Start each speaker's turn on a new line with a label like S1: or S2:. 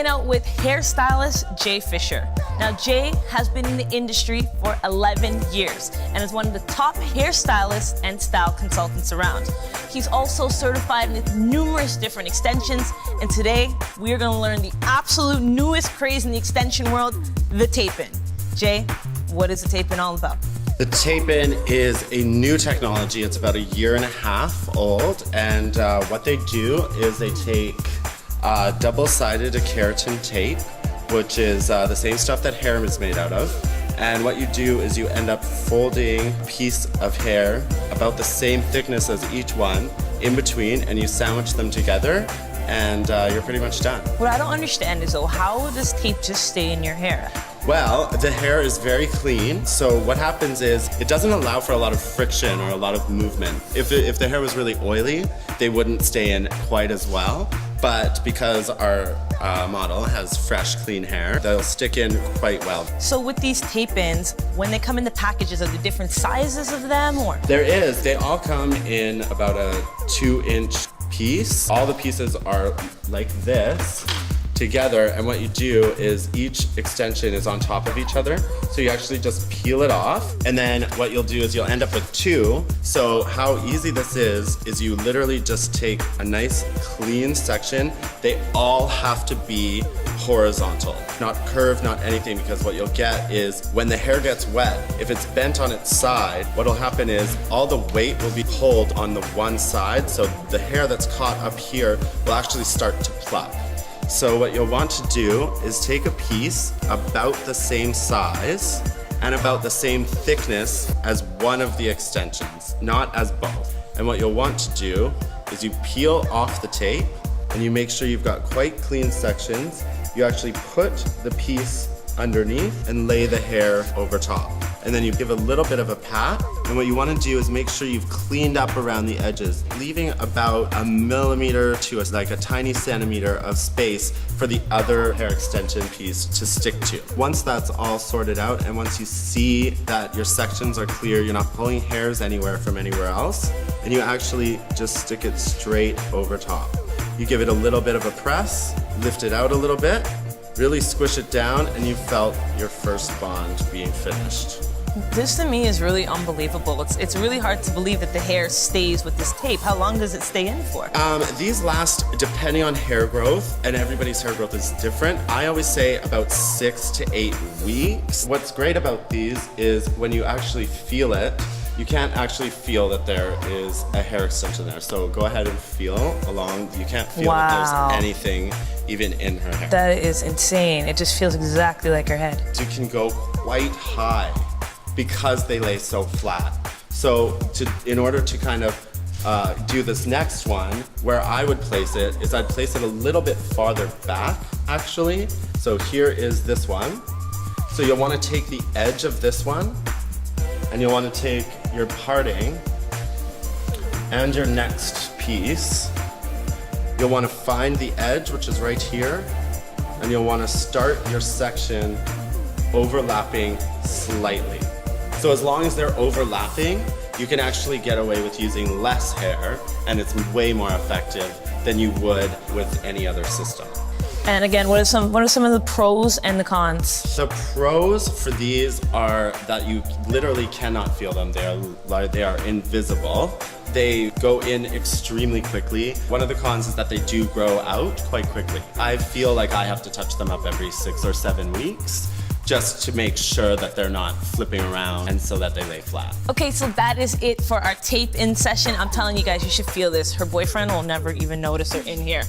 S1: hanging out with hairstylist Jay Fisher. Now, Jay has been in the industry for 11 years and is one of the top hairstylists and style consultants around. He's also certified with numerous different extensions, and today we are going to learn the absolute newest craze in the extension world, the tape-in. Jay, what is the tape-in all about?
S2: The tape-in is a new technology. It's about 1.5 years old, and what they do is they take double-sided keratin tape, which is the same stuff that hair is made out of. And what you do is you end up folding a piece of hair about the same thickness as each one in between, and you sandwich them together, and you're pretty much done.
S1: What I don't understand is, though, how does tape just stay in your hair?
S2: Well, the hair is very clean, so what happens is it doesn't allow for a lot of friction or a lot of movement. If the hair was really oily, they wouldn't stay in quite as well. But because our model has fresh, clean hair, they'll stick in quite well.
S1: So with these tape-ins, when they come in the packages, are there different sizes of them, or?
S2: There is. They all come in about a 2-inch piece. All the pieces are like this together, and what you do is each extension is on top of each other. So you actually just peel it off, and then what you'll do is you'll end up with 2. So how easy this is you literally just take a nice clean section. They all have to be horizontal, not curved, not anything, because what you'll get is when the hair gets wet, if it's bent on its side, what'll happen is all the weight will be pulled on the one side, so the hair that's caught up here will actually start to pluck. So what you'll want to do is take a piece about the same size and about the same thickness as one of the extensions, not as both. And what you'll want to do is you peel off the tape and you make sure you've got quite clean sections. You actually put the piece underneath and lay the hair over top. And then you give a little bit of a pat, and what you want to do is make sure you've cleaned up around the edges, leaving about 1 millimeter to like a tiny centimeter of space for the other hair extension piece to stick to. Once that's all sorted out, and once you see that your sections are clear, you're not pulling hairs anywhere from anywhere else, and you actually just stick it straight over top. You give it a little bit of a press, lift it out a little bit, really squish it down, and you felt your first bond being finished.
S1: This to me is really unbelievable. It's really hard to believe that the hair stays with this tape. How long does it stay in for?
S2: These last, depending on hair growth, and everybody's hair growth is different, I always say about 6 to 8 weeks. What's great about these is when you actually feel it, you can't actually feel that there is a hair extension there. So go ahead and feel along. You can't feel that there's anything even in her hair.
S1: That is insane. It just feels exactly like her head.
S2: You can go quite high because they lay so flat. So in order to kind of do this next one, where I would place it is I'd place it a little bit farther back, actually. So here is this one. So you'll want to take the edge of this one, and you'll want to take your parting and your next piece. You'll want to find the edge, which is right here, and you'll want to start your section overlapping slightly. So as long as they're overlapping, you can actually get away with using less hair, and it's way more effective than you would with any other system.
S1: And again, what are some of the pros and the cons?
S2: The pros for these are that you literally cannot feel them. They are invisible. They go in extremely quickly. One of the cons is that they do grow out quite quickly. I feel like I have to touch them up every 6 or 7 weeks just to make sure that they're not flipping around and so that they lay flat.
S1: Okay, so that is it for our tape-in session. I'm telling you guys, you should feel this. Her boyfriend will never even notice her in here.